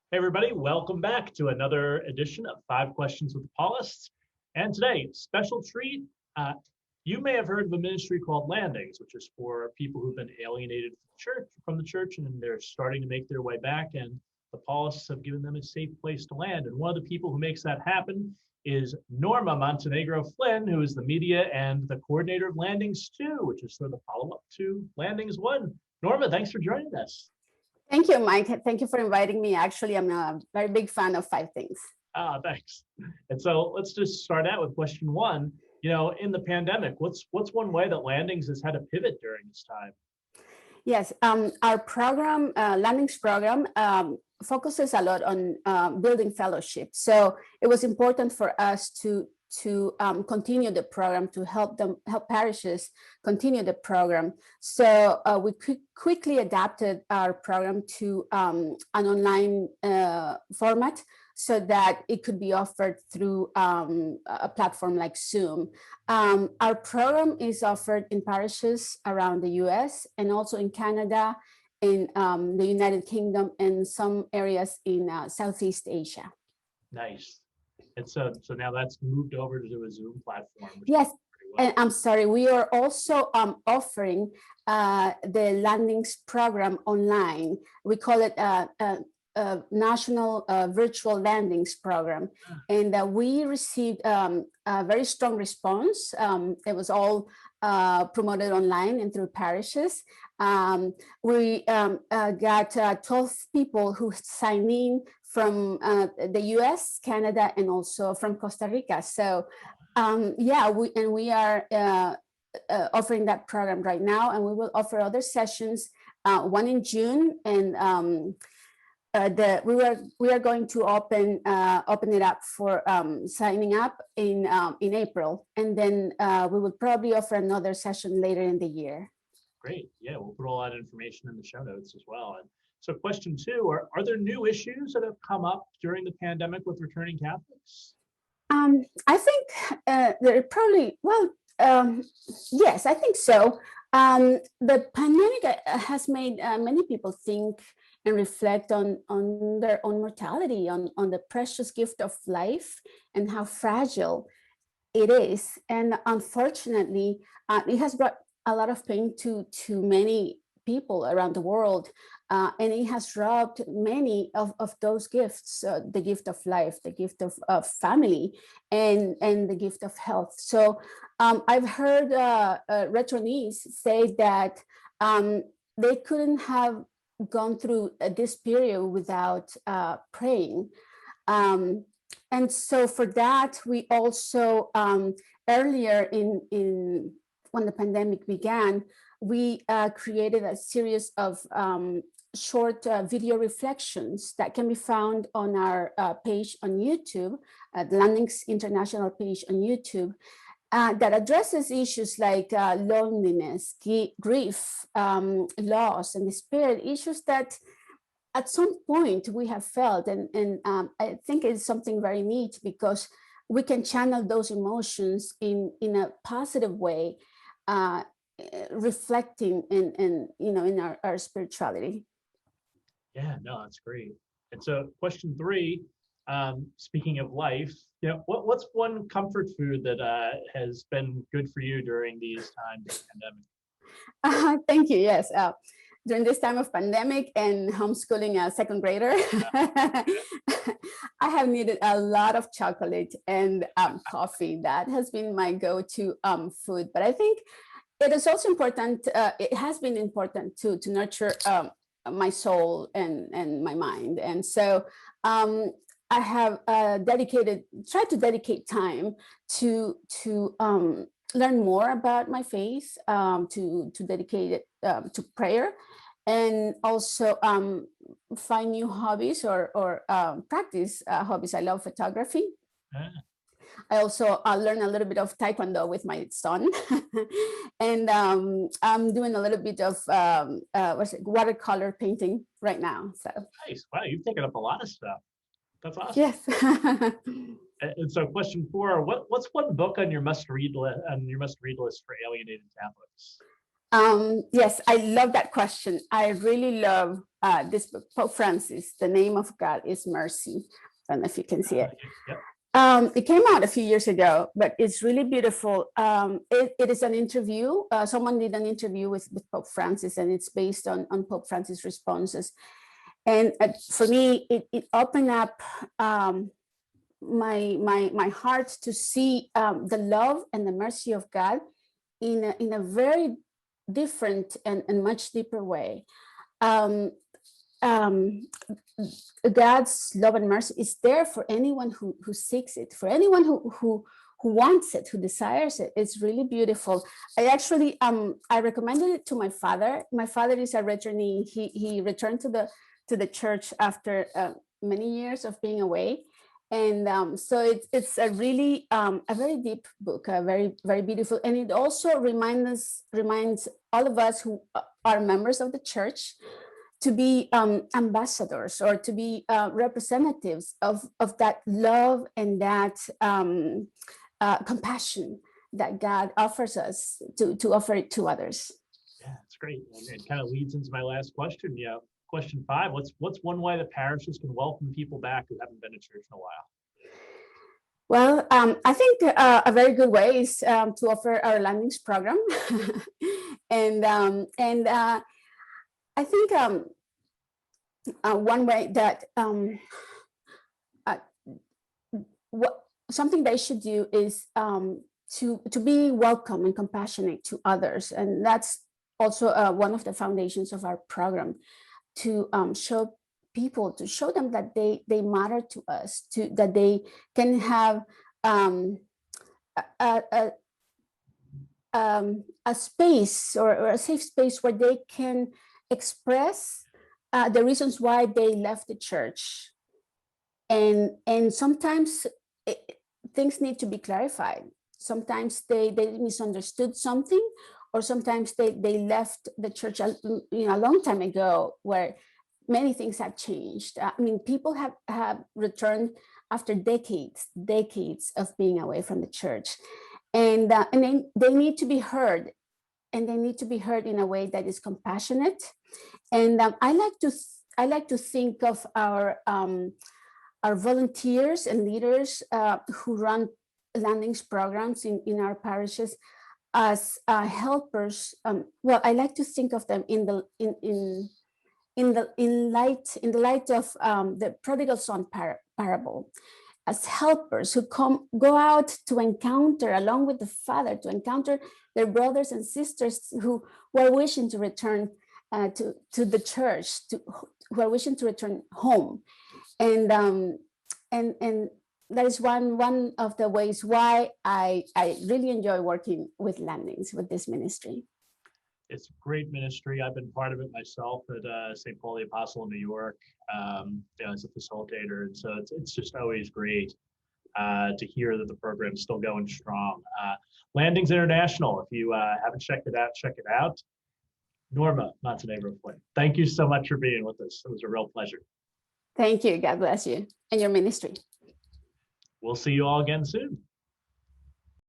Hey everybody, welcome back to another edition of 5 Questions with the Paulists. And today, special treat. Uh, you may have heard of a ministry called Landings, which is for people who've been alienated from the church and they're starting to make their way back. And the Paulists have given them a safe place to land. And one of the people who makes that happen is Norma Montenegro Flynn, who is the media and the coordinator of Landings 2, which is sort of the follow-up to Landings 1. Norma, thanks for joining us. Thank you, Mike. Thank you for inviting me. Actually, I'm a very big fan of 5 things. Thanks. And so let's just start out with question one. In the pandemic, what's one way that Landings has had to pivot during this time? Yes, our program, Landings program, focuses a lot on building fellowship. So it was important for us to continue the program, to help parishes continue the program. So we quickly adapted our program to an online format so that it could be offered through a platform like Zoom. Our program is offered in parishes around the US and also in Canada, in the United Kingdom, and some areas in Southeast Asia. Nice. And so now that's moved over to a Zoom platform. Yes, and I'm sorry, we are also offering the Landings program online. We call it a National Virtual Landings Program. And we received a very strong response. It was all promoted online and through parishes. We got 12 people who signed in from the US, Canada, and also from Costa Rica. So yeah, we are offering that program right now, and we will offer other sessions, one in June, and we are going to open it up for signing up in April, and then we will probably offer another session later in the year. Great. Yeah, we'll put all that information in the show notes as well. And so question two, are there new issues that have come up during the pandemic with returning Catholics? I think there are probably, yes, I think so. The pandemic has made many people think and reflect on their own mortality, on the precious gift of life and how fragile it is. And unfortunately, it has brought a lot of pain to many people around the world. And it has robbed many of those gifts, the gift of life, the gift of family, and the gift of health. So I've heard returnees say that they couldn't have gone through this period without praying. And so for that, we also, earlier in when the pandemic began, we created a series of short video reflections that can be found on our page on YouTube, the Landings International page on YouTube, that addresses issues like loneliness, grief, loss, and despair, issues that at some point we have felt. And I think it's something very neat because we can channel those emotions in a positive way, reflecting in our spirituality. Yeah, no, that's great. And so question three, speaking of life, what's one comfort food that has been good for you during these times of pandemic? Thank you. Yes. During this time of pandemic and homeschooling a second grader, I have needed a lot of chocolate and coffee. That has been my go-to food. But I think it is also important, it has been important to nurture my soul and my mind. And so I have tried to dedicate time to learn more about my faith, to dedicate it to prayer, and also find new hobbies or practice hobbies. I love photography. I also learned a little bit of Taekwondo with my son. And I'm doing a little bit of watercolor painting right now. So nice. Wow, you've taken up a lot of stuff. That's awesome. Yes. And so question four, what's one book on your must-read list for alienated Catholics? Yes, I love that question. I really love this book, Pope Francis, The Name of God is Mercy. I don't know if you can see it. Yep. It came out a few years ago, but it's really beautiful. It is an interview. Someone did an interview with Pope Francis, and it's based on Pope Francis' responses. And for me, it opened up my heart to see the love and the mercy of God in a very different and much deeper way. God's love and mercy is there for anyone who seeks it, for anyone who wants it, who desires it. It's really beautiful. I actually I recommended it to my father. My father is a returnee. He returned to the church after many years of being away. And so it's a really a very deep book, very, very beautiful. And it also reminds all of us who are members of the church to be ambassadors, or to be representatives of that love and that compassion that God offers us to offer it to others. Yeah, it's great. And it kind of leads into my last question. Yeah. Question 5, what's one way that parishes can welcome people back who haven't been to church in a while? Well, I think a very good way is to offer our landings program. and I think one way that something they should do is to be welcome and compassionate to others. And that's also one of the foundations of our program, to show people, to show them that they matter to us, that they can have a space or a safe space where they can express the reasons why they left the church. And sometimes things need to be clarified. Sometimes they misunderstood something, or sometimes they left the church a long time ago, where many things have changed. I mean, people have returned after decades of being away from the church, and they need to be heard, and they need to be heard in a way that is compassionate. And I like to think of our volunteers and leaders who run landings programs in our parishes as helpers. Well, I like to think of them in the light of the prodigal son parable, as helpers who go out to encounter, along with the father, to encounter their brothers and sisters who are wishing to return to the church, who are wishing to return home. And that is one of the ways why I really enjoy working with landings, with this ministry. It's a great ministry. I've been part of it myself at St. Paul the Apostle in New York, as a facilitator. And so it's just always great to hear that the program is still going strong. Landings International, if you haven't checked it out, check it out. Norma Montenegro Flynn, thank you so much for being with us. It was a real pleasure. Thank you. God bless you and your ministry. We'll see you all again soon.